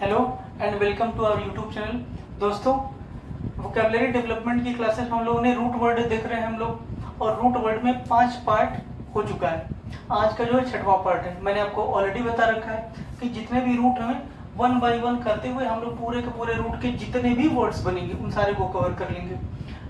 Hello and welcome to our YouTube channel. दोस्तों, vocabulary development की classes हम लोगों ने रूट वर्ड देख रहे हैं हम लोग, और रूट वर्ड में 5 पार्ट हो चुका है। आज का जो है 6वां पार्ट है। मैंने आपको ऑलरेडी बता रखा है कि जितने भी रूट हैं 1 बाय 1 करते हुए हम लोग पूरे के पूरे रूट के जितने भी वर्ड्स बनेंगे उन सारे को कवर कर लेंगे।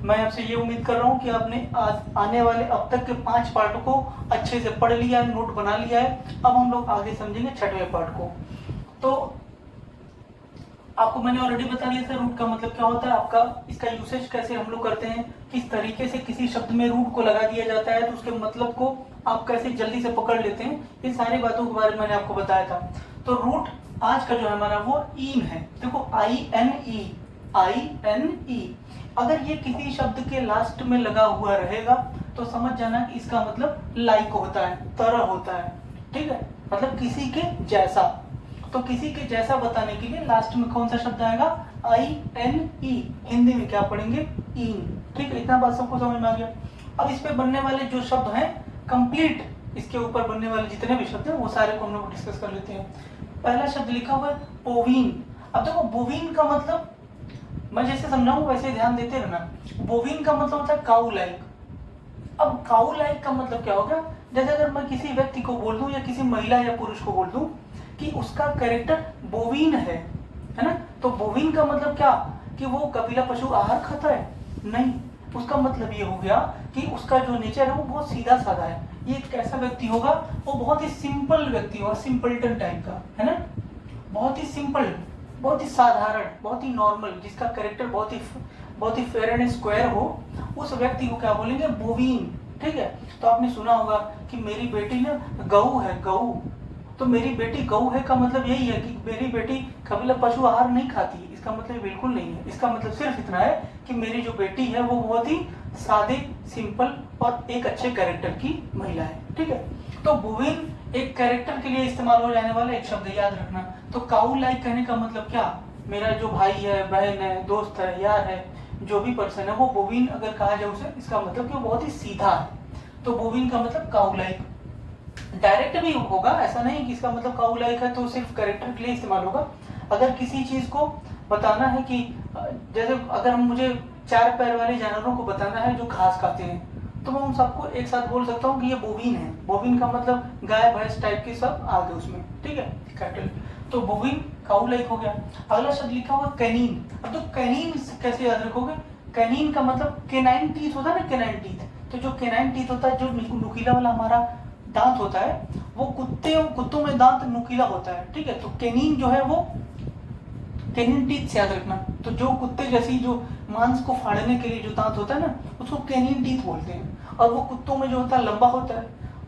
मैं आपसे ये उम्मीद कर रहा हूँ कि आपने आज आने वाले अब तक के 5 पार्ट को अच्छे से पढ़ लिया है, नोट बना लिया है। अब हम लोग आगे समझेंगे 6वें पार्ट को। तो आपको मैंने ऑलरेडी बता दिया था रूट का मतलब क्या होता है, आपका इसका यूसेज कैसे हम लोग करते हैं, किस तरीके से किसी शब्द में रूट को लगा दिया जाता है तो उसके मतलब को आप कैसे जल्दी से पकड़ लेते हैं, ये सारी बातों के बारे में मैंने आपको बताया था। तो रूट आज का जो है हमारा वो इन है। देखो INE अगर ये किसी शब्द के लास्ट में लगा हुआ रहेगा तो समझ जाना कि इसका मतलब लाइक होता है, तरह होता है। ठीक है, मतलब किसी के जैसा। तो किसी के जैसा बताने के लिए लास्ट में कौन सा शब्द आएगा? INE। हिंदी में क्या पढ़ेंगे? इन। ठीक है, इतना बात सबको समझ में आ गया। अब इस पे बनने वाले जो शब्द हैं कंप्लीट, इसके ऊपर बनने वाले जितने भी शब्द हैं वो सारे को हम लोग डिस्कस कर लेते हैं। पहला शब्द लिखा हुआ है बोवीन। अब देखो बोवीन का मतलब मैं जैसे समझाऊं वैसे ध्यान देते रहना। बोवीन का मतलब होता है काऊ लाइक। अब काऊ लाइक का मतलब क्या होगा? जैसे अगर मैं किसी व्यक्ति को बोल दूं या किसी महिला या पुरुष को बोल दूं कि उसका कैरेक्टर बोवीन है ना, तो बोवीन का मतलब क्या कि वो कपिला पशु आहार खाता है? नहीं, उसका मतलब ये हो गया कि उसका जो नेचर है वो बहुत सीधा साधा है। ये एक ऐसा व्यक्ति होगा, वो बहुत ही सिंपल व्यक्ति होगा, सिंपलटन टाइप का, है ना, बहुत ही सिंपल, बहुत ही साधारण, बहुत ही नॉर्मल, जिसका कैरेक्टर बहुत ही फेयर एंड स्क्वायर हो, उस व्यक्ति को क्या बोलेंगे? बोवीन। ठीक है, तो आपने सुना होगा कि मेरी बेटी ना गऊ है, गऊ। तो मेरी बेटी गऊ है का मतलब यही है कि मेरी बेटी कपिला पशु आहार नहीं खाती है, इसका मतलब बिल्कुल नहीं है। इसका मतलब सिर्फ इतना है कि मेरी जो बेटी है वो बहुत ही सादे, सिंपल और एक अच्छे कैरेक्टर की महिला है। ठीक है, तो बोवीन एक कैरेक्टर के लिए इस्तेमाल हो जाने वाला एक शब्द, याद रखना। तो काऊ लाइक कहने का मतलब क्या? मेरा जो भाई है, बहन है, दोस्त है, यार है, जो भी पर्सन है वो बोवीन अगर कहा जाए उसे, इसका मतलब कि वो बहुत ही सीधा है। तो बोवीन का मतलब काऊ लाइक। डायरेक्ट भी होगा, ऐसा नहीं कि इसका मतलब काऊ लाइक है तो सिर्फ कैरेक्टर के लिए इस्तेमाल होगा। अगर किसी चीज को बताना है कि जैसे अगर मुझे 4 पैर वाले जानवरों को बताना है जो घास खाते हैं, तो मैं उन सबको एक साथ बोल सकता हूँ कि ये बोवीन है। बोवीन का मतलब गाय भैंस टाइप के सब आ गए उसमें। ठीक है, कैटल। तो बोवीन काऊ लाइक हो गया। अगला शब्द लिखा हुआ कैनीन। अब तो कैनीन कैसे याद रखोगे? कैनीन का मतलब केनाइन टीथ होता है ना, केनाइन टीथ। तो जो केनाइन टीथ होता है, जो नुकीला वाला हमारा दांत होता है, वो कुत्तों में दांत नुकीला होता है। ठीक है, तो कैनीन जो है वो कैनिन टीथ से याद रखना। तो जो कुत्ते जैसी जो मांस को फाड़ने के लिए जो दांत होता है ना, उसको कैनिन टीथ बोलते हैं। और वो कुत्तों में जो होता है लंबा होता है,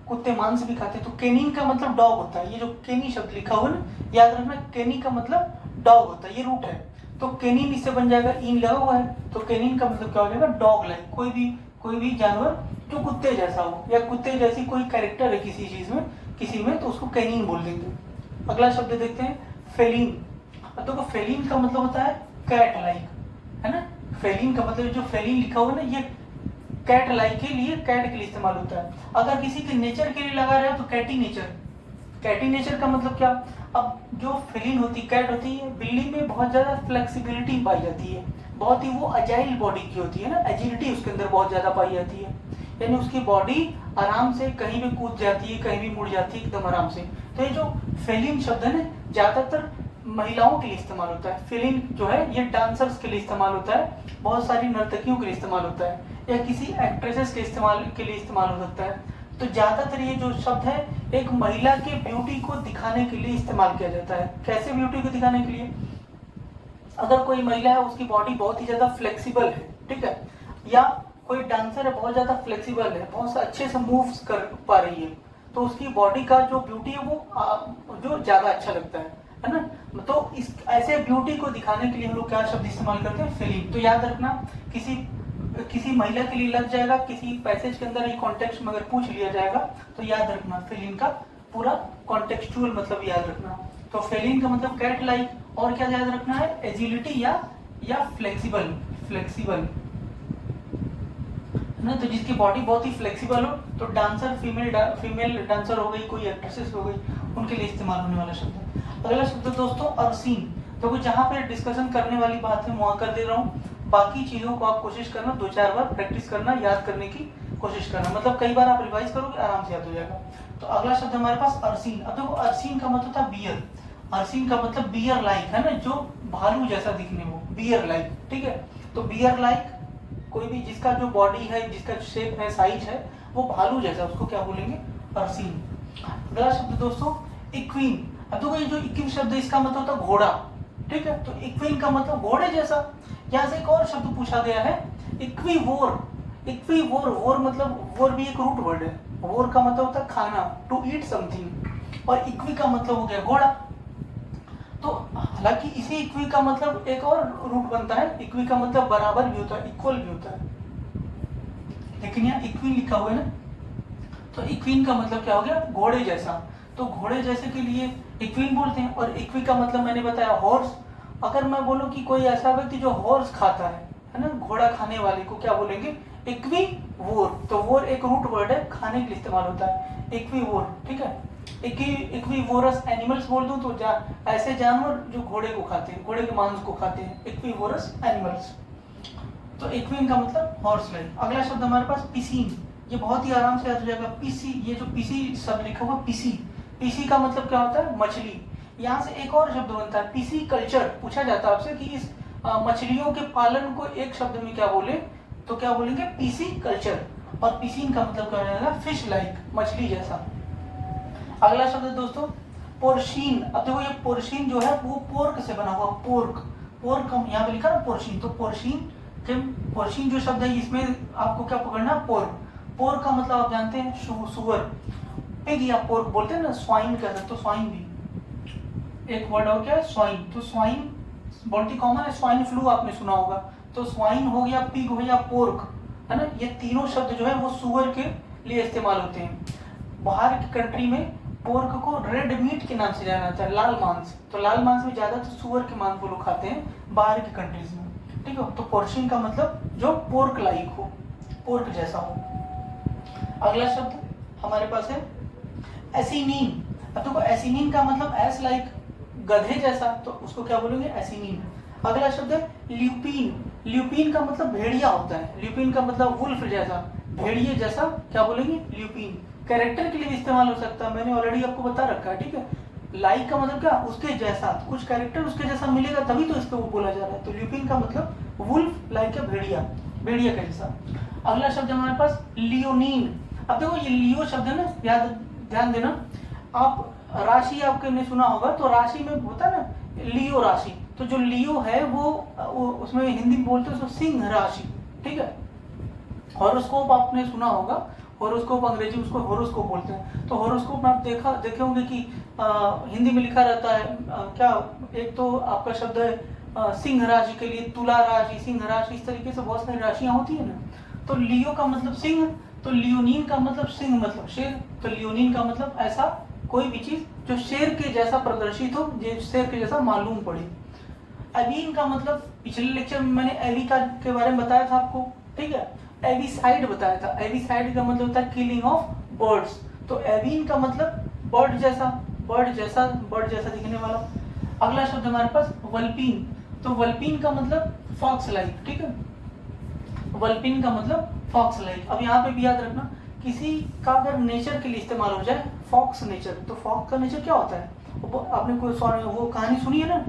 कुत्ते मांस भी खाते हैं। तो कैनिन का मतलब डॉग होता है। ये जो कैनी शब्द लिखा हुआ है ना, याद रखना, कैनी का मतलब डॉग होता है, ये रूट है। तो कैनिन इससे बन जाएगा, इन लगा हुआ है, तो कैनिन का मतलब क्या हो जाएगा? Dog like. कोई भी जानवर जो कुत्ते जैसा हो या कुत्ते जैसी कोई कैरेक्टर है किसी चीज में, किसी में, तो उसको कैनिन बोल देंगे। अगला शब्द देखते हैं फेलिन। तो फेलिन का मतलब होता है कैट लाइक, है ना। फेलिन का मतलब जो फेलिन लिखा हुआ है ना, ये कैट लाइक के लिए, कैट के लिए इस्तेमाल होता है। अगर किसी के नेचर के लिए लगा रहे हो तो कैटी नेचर। कैटी नेचर का मतलब क्या? अब जो फेलिन होती है, कैट होती है, बिल्ली में बहुत ज्यादा फ्लेक्सिबिलिटी पाई जाती है, बहुत ही वो अजाइल बॉडी की होती है ना, एजिलिटी उसके अंदर बहुत ज्यादा पाई जाती है। यानी उसकी बॉडी आराम से कहीं भी कूद जाती है, कहीं भी मुड़ जाती है एकदम आराम से। तो ये जो फेलिन शब्द है ना, ज्यादातर महिलाओं के लिए इस्तेमाल होता है। फेलिन जो है ये डांसर्स के लिए इस्तेमाल होता है, बहुत सारी नर्तकियों के लिए इस्तेमाल होता है, या किसी एक्ट्रेसेस के लिए इस्तेमाल हो सकता है। तो ज्यादातर ये जो शब्द है एक महिला के ब्यूटी को दिखाने के लिए इस्तेमाल किया जाता है। कैसे ब्यूटी को दिखाने के लिए? अगर कोई महिला है उसकी बॉडी बहुत ही ज्यादा फ्लेक्सिबल है, ठीक है, या कोई डांसर है बहुत ज्यादा फ्लेक्सिबल है, बहुत अच्छे से मूव्स कर पा रही है, तो उसकी बॉडी का जो ब्यूटी है वो जो ज्यादा अच्छा लगता है ना। तो इस ऐसे ब्यूटी को दिखाने के लिए हम लोग क्या शब्द इस्तेमाल करते हैं? फेलिन। तो याद रखना, किसी महिला के लिए लग जाएगा, किसी पैसेज के अंदर ये कॉन्टेक्स्ट में अगर पूछ लिया जाएगा तो याद रखना फेलिन का पूरा कॉन्टेक्चुअल मतलब याद रखना। तो फेलिन का मतलब कैट लाइक, और क्या याद रखना है? एजिलिटी या फ्लेक्सिबल ना। तो जिसकी बॉडी बहुत ही फ्लेक्सिबल हो, तो डांसर, फीमेल डांसर हो गई, कोई एक्ट्रेसेस हो गई, उनके लिए इस्तेमाल होने वाला शब्द है। अगला शब्द दोस्तों ऑब्सीन। तो जहाँ पे डिस्कशन करने वाली बात है वहाँ कर दे रहा हूँ, बाकी चीज़ों को आप कोशिश करना 2-4 बार प्रैक्टिस करना, याद करने की कोशिश करना, मतलब कई बार आप रिवाइज करोगे आराम से याद हो जाएगा। तो अगला शब्द हमारे पास अर्सिन। अब देखो अर्सिन का मतलब था बियर, अर्सिन का मतलब बियर लाइक है ना, जो भालू जैसा दिखने, वो बियर लाइक, ठीक है। तो बियर लाइक कोई भी जिसका जो बॉडी है, जिसका शेप है, साइज है, वो भालू जैसा, उसको क्या बोलेंगे, अर्सिन। अगला शब्द दोस्तों इक्वीन। अब देखो ये जो इक्वीन शब्द है इसका मतलब होता है घोड़ा, ठीक है। तो इक्वीन का मतलब घोड़े जैसा। यहाँ से एक और शब्द पूछा गया है इक्वीवोर। इक्वीवोर, वोर मतलब, वोर भी एक रूट वर्ड है, वोर का मतलब होता है खाना, टू ईट समथिंग, और इक्वी का मतलब हो गया घोड़ा। तो हालांकि इसी इक्वी का मतलब एक और रूट बनता है, इक्वी का मतलब बराबर भी होता है, इक्वल भी होता है, लेकिन यहाँ इक्वी लिखा हुआ है ना, तो इक्वीन का मतलब क्या हो गया, घोड़े जैसा। तो घोड़े जैसे के लिए इक्वीन बोलते हैं, और इक्वी का मतलब मैंने बताया हॉर्स। अगर मैं बोलूं कि कोई ऐसा व्यक्ति जो हॉर्स खाता है ना, घोड़ा खाने वाले को क्या बोलेंगे, इक्वीवोर। तो वोर एक रूट वर्ड है, खाने के लिए इस्तेमाल होता है, इक्वीवोर, ठीक है। इक्वीवोरस एनिमल्स बोल दूं तो ऐसे जानवर जो घोड़े को खाते हैं, घोड़े के मांस को खाते हैं, इक्वीवोरस एनिमल्स। तो इक्वीन का मतलब हॉर्स लाइक। अगला शब्द हमारे पास पिसीन। ये बहुत ही आराम से याद हो जाएगा, पीसी। ये जो पीसी शब्द लिखा हुआ पीसी, पीसी का मतलब क्या होता है, मछली। यहाँ से एक और शब्द बनता है पीसी कल्चर। पूछा जाता है आपसे कि इस मछलियों के पालन को एक शब्द में क्या बोले, तो क्या बोलेंगे, पीसी कल्चर। और पिसीन का मतलब क्या हो जाएगा, फिश लाइक, मछली जैसा। अगला शब्द है दोस्तों पोर्शीन। अब देखो ये पोर्शीन जो है वो पोर्क से बना हुआ, पोर्क, पोर्क हम यहाँ पे लिखा ना पोर्शीन, तो पोर्शीन, पोर्शीन जो शब्द है इसमें आपको क्या पकड़ना, पोर्क। पोर्क का मतलब आप जानते हैं सुअर, पिग या पोर्क बोलते हैं ना, स्वाइन कह सकते, तो स्वाइन भी एक वर्ड और क्या है, स्वाइन। तो स्वाइन बहुत ही कॉमन है, स्वाइन फ्लू आपने सुना होगा, तो स्वाइन हो गया, पिग हो गया, पोर्क, है ना। ये तीनों शब्द जो है वो सुअर के लिए इस्तेमाल होते हैं। बाहर की कंट्री में पोर्क को रेड मीट के नाम से जाना जाता है, लाल मांस। तो लाल मांस में ज्यादा तो सुअर के मांस को लोग खाते हैं बाहर की कंट्रीज में, ठीक है। तो पोर्शन का मतलब जो पोर्क लाइक हो, पोर्क जैसा हो। अगला शब्द हमारे पास है एसिनीन। अब देखो एसिनीन का मतलब एस लाइक, गधे जैसा, तो उसको क्या बोलेंगे, एसिनीन। अगला शब्द है ल्यूपिन। ल्यूपिन का मतलब भेड़िया होता है, ल्यूपिन का मतलब वुल्फ जैसा, भेड़िए जैसा, क्या बोलेंगे, ल्यूपिन। कैरेक्टर के लिए भी इस्तेमाल हो सकता है, मैंने ऑलरेडी आपको बता रखा है, ठीक है। लाइक का मतलब क्या, उसके जैसा, कुछ कैरेक्टर उसके जैसा मिलेगा तभी तो इसको बोला जा रहा है। तो ल्यूपिन का मतलब वुल्फ लाइक, भेड़िया, भेड़िया का जैसा। अगला शब्द हमारे पास लियोनीन। अब देखो ये लियो शब्द है ना, याद ध्यान देना आप, राशि आपने सुना होगा, तो राशि में होता है ना लियो राशि, तो जो लियो है वो उसमें हिंदी में बोलते हैं उसको सिंह राशि, ठीक है। हॉरोस्कोप आपने सुना होगा, हॉरोस्कोप अंग्रेजी उसको हॉरोस्कोप बोलते हैं। तो हॉरोस्कोप में आप देखे होंगे कि हिंदी में लिखा रहता है क्या, एक तो आपका शब्द है सिंह राशि के लिए तुला राशि, सिंह राशि, इस तरीके से बहुत सारी राशियां होती है ना। तो लियो का मतलब सिंह, तो लियोनीन का मतलब सिंह मतलब शेर, तो लियोनीन का मतलब ऐसा कोई भी चीज जो शेर के जैसा प्रदर्शित हो, जो शेर के जैसा मालूम पड़े। एवीन का मतलब पिछले लेक्चर में मैंने एवी का के बारे में बताया था आपको, ठीक है। एवीसाइड बताया था, एवीसाइड का मतलब होता है किलिंग ऑफ बर्ड्स। तो एवीन का मतलब बर्ड जैसा, बर्ड जैसा, बर्ड जैसा दिखने वाला। अगला शब्द हमारे पास वल्पीन। तो वल्पीन का मतलब फॉक्स लाइक, ठीक है। वल्पीन का मतलब फॉक्स लाइक। अब यहाँ पे भी याद रखना, किसी का अगर नेचर के लिए इस्तेमाल हो जाए फॉक्स नेचर, तो फॉक्स का नेचर क्या होता है, आपने कोई वो कहानी सुनी है ना,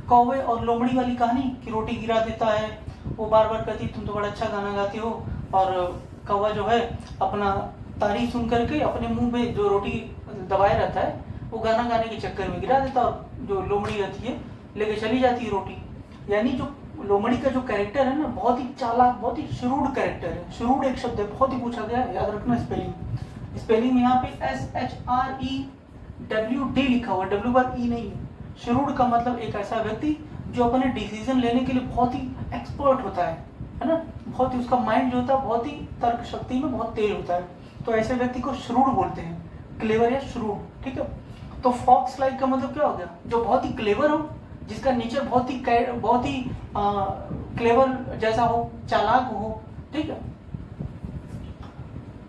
कौवे और लोमड़ी वाली कहानी, कि रोटी गिरा देता है, वो बार बार कहती तुम तो बड़ा अच्छा गाना गाते हो, और कौवा जो है अपना तारीफ सुन करके अपने मुंह में जो रोटी दबाए रहता है वो गाना गाने के चक्कर में गिरा देता, और जो लोमड़ी रहती है लेके चली जाती है रोटी। यानी जो लोमड़ी का जो कैरेक्टर है ना, बहुत ही चालाक, बहुत ही श्रूड कैरेक्टर है। श्रूड एक शब्द है, बहुत ही पूछा गया है, याद रखना स्पेलिंग। स्पेलिंग में यहाँ पे SHREWD लिखा हुआ, WE नहीं है। श्रूड का मतलब एक ऐसा व्यक्ति जो अपने डिसीजन लेने के लिए बहुत ही एक्सपर्ट होता है ना, बहुत ही उसका माइंड जो होता है बहुत ही तर्क शक्ति में बहुत तेज होता है, तो ऐसे व्यक्ति को श्रूड बोलते हैं, क्लेवर या श्रूड, ठीक है। तो फॉक्स लाइक का मतलब क्या हो गया, जो बहुत ही क्लेवर हो, जिसका नेचर बहुत ही क्लेवर जैसा हो, चालाक हो, ठीक है।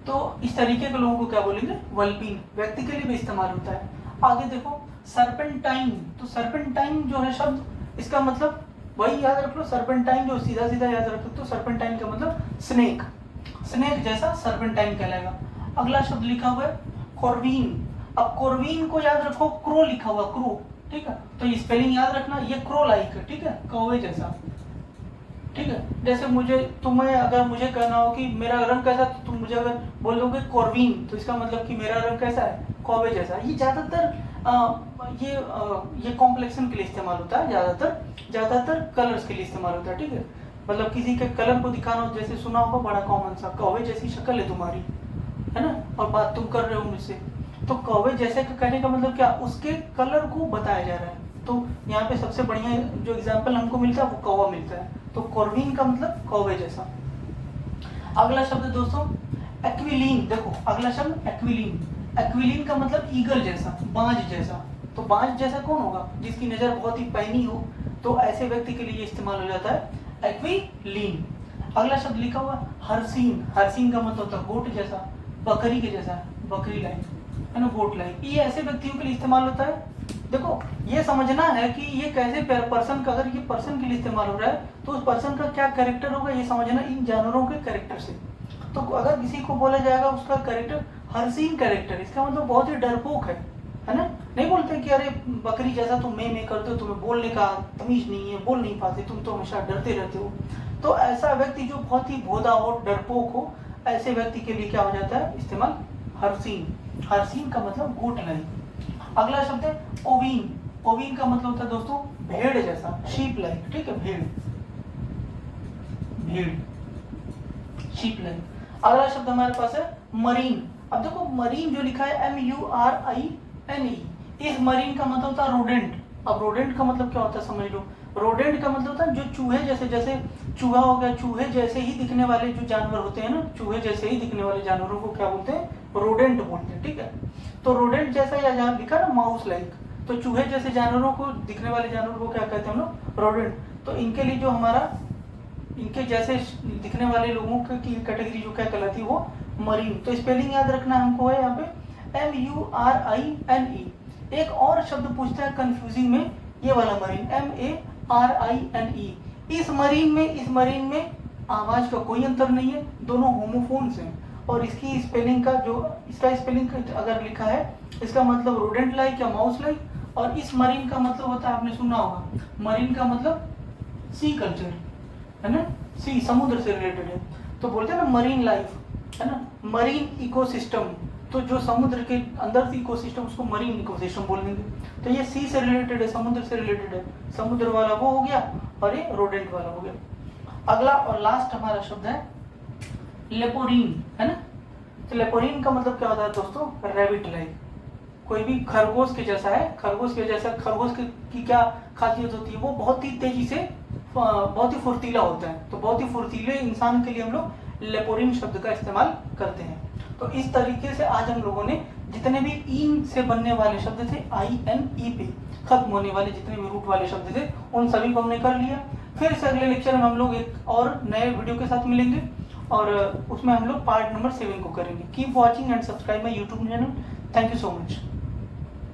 तो इस तरीके के लोगों को क्या बोलेंगे, वल्पीन। व्यक्ति के लिए भी इस्तेमाल होता है। आगे देखो सर्पेंटाइन। तो सर्पेंटाइन जो है शब्द इसका मतलब वही याद रख लो, सर्पेंटाइन जो सीधा सीधा याद रख सकते हो, सर्पेंटाइन का मतलब स्नेक, स्नेक जैसा सर्पेंटाइन कहलाएगा। अगला शब्द लिखा हुआ है कॉर्वीन। अब कॉर्वीन को याद रखो, क्रो लिखा हुआ, क्रो, ठीक है, तो ये स्पेलिंग याद रखना, ये क्रो लाइक है, ठीक है, कौवे जैसा, ठीक है। जैसे मुझे तुम्हें अगर मुझे कहना हो कि मेरा रंग कैसा, तो तुम मुझे अगर बोलोगे कॉर्वीन, तो इसका मतलब कि मेरा रंग कैसा है, कौवे जैसा। ये ज्यादातर ये कॉम्प्लेक्शन के लिए इस्तेमाल होता है, ज्यादातर कलर्स के लिए इस्तेमाल होता है, ठीक है। मतलब किसी के कलर को दिखाना हो, जैसे सुना होगा बड़ा कॉमन सा, कौवे जैसी शक्ल है तुम्हारी, है ना, और बात तुम कर रहे हो मुझसे, तो कौवे जैसे का कहने का मतलब क्या, उसके कलर को बताया जा रहा है। तो यहाँ पे सबसे बढ़िया जो एग्जाम्पल हमको मिलता है वो कौवा मिलता है, तो कॉर्वीन का मतलब कौवे जैसा। अगला शब्द दोस्तों एक्विलीन। देखो अगला शब्द एक्विलीन, एक्विलीन का मतलब ईगल जैसा, बाज जैसा। तो बाज जैसा कौन होगा, जिसकी नजर बहुत ही पैनी हो, तो ऐसे व्यक्ति के लिए इस्तेमाल हो जाता है एक्विलीन। अगला शब्द लिखा हुआ हरसीन, हरसीन का मतलब होता है गोट जैसा, बकरी के जैसा, बकरी लाइक, है ना, गोट लाइक। ये ऐसे व्यक्तियों के लिए इस्तेमाल होता है। देखो ये समझना है कि ये कैसे पर्सन का, अगर ये पर्सन के लिए इस्तेमाल हो रहा है तो उस पर्सन का क्या कैरेक्टर होगा, ये समझना इन जानवरों के कैरेक्टर से। तो अगर किसी को बोला जाएगा उसका कैरेक्टर हरसीन कैरेक्टर, इसका मतलब बहुत ही डरपोक है ना। नहीं बोलते कि अरे बकरी जैसा तुम मैं करते हो, तुम्हें बोलने का तमीज नहीं है, बोल नहीं पाते, तुम तो हमेशा डरते रहते हो। तो ऐसा व्यक्ति जो बहुत ही भोदा हो, डरपोक हो, ऐसे व्यक्ति के लिए क्या हो जाता है इस्तेमाल हरसीन। हरसीन का मतलब गोट लाइक। अगला शब्द है ओवीन। ओवीन का मतलब होता है दोस्तों भेड़ जैसा, शीप लाइक, ठीक है, भेड़, भेड़, शीप लाइक। अगला शब्द हमारे पास है मरीन। अब देखो मरीन जो लिखा है MURINE, इस मरीन का मतलब होता है रोडेंट। अब रोडेंट का मतलब क्या होता है समझ लो, रोडेंट का मतलब होता है जो चूहे जैसे, जैसे चूहा हो गया, चूहे जैसे ही दिखने वाले जो जानवर होते हैं ना, चूहे जैसे ही दिखने वाले जानवरों को क्या बोलते हैं, रोडेंट बोलते हैं, ठीक है। तो रोडेंट जैसा या जहाँ लिखा ना माउस लाइक, तो चूहे जैसे जानवरों को, दिखने वाले जानवरों को क्या कहते हैं हम लोग, रोडेंट। तो इनके लिए जो हमारा, इनके जैसे दिखने वाले लोगों की कैटेगरी जो क्या कहलाती है वो मरीन। तो स्पेलिंग याद रखना हमको है यहाँ पे MURINE। एक और शब्द पूछता है कंफ्यूजिंग में, ये वाला मरीन MARINE। इस मरीन में आवाज का कोई अंतर नहीं है, दोनों होमोफोन्स हैं। और इसकी स्पेलिंग का जो, इसका स्पेलिंग अगर लिखा है, इसका मतलब रोडेंट लाइक या माउस लाइक, और इस मरीन का मतलब होता है, आपने सुना होगा, मरीन का मतलब सी कल्चर, है ना, सी समुद्र से रिलेटेड है। तो बोलते हैं ना मरीन लाइफ, है ना, मरीन इकोसिस्टम। तो जो समुद्र के अंदर से इकोसिस्टम, उसको मरीन इकोसिस्टम बोल देंगे। तो ये सी से रिलेटेड है, समुद्र से रिलेटेड है, समुद्र वाला वो हो गया और ये रोडेंट वाला हो गया। अगला और लास्ट हमारा शब्द है लेपोरिन, है ना। तो लेपोरिन का मतलब क्या होता है दोस्तों, रैबिट लाइक, कोई भी खरगोश के जैसा है, खरगोश के जैसा। खरगोश की क्या खासियत होती है, वो बहुत ही तेजी से, बहुत ही फुर्तीला होता है। तो बहुत ही फुर्तीले इंसान के लिए हम लोग लेपोरिन शब्द का इस्तेमाल करते हैं। तो इस तरीके से आज हम लोगों ने जितने भी इन से बनने वाले शब्द थे, INE पे खत्म होने वाले जितने भी रूट वाले शब्द थे, उन सभी को हमने कर लिया। फिर से अगले लेक्चर में हम लोग एक और नए वीडियो के साथ मिलेंगे, और उसमें हम लोग पार्ट नंबर 7 को करेंगे। Keep watching and subscribe my YouTube channel. Thank you so much.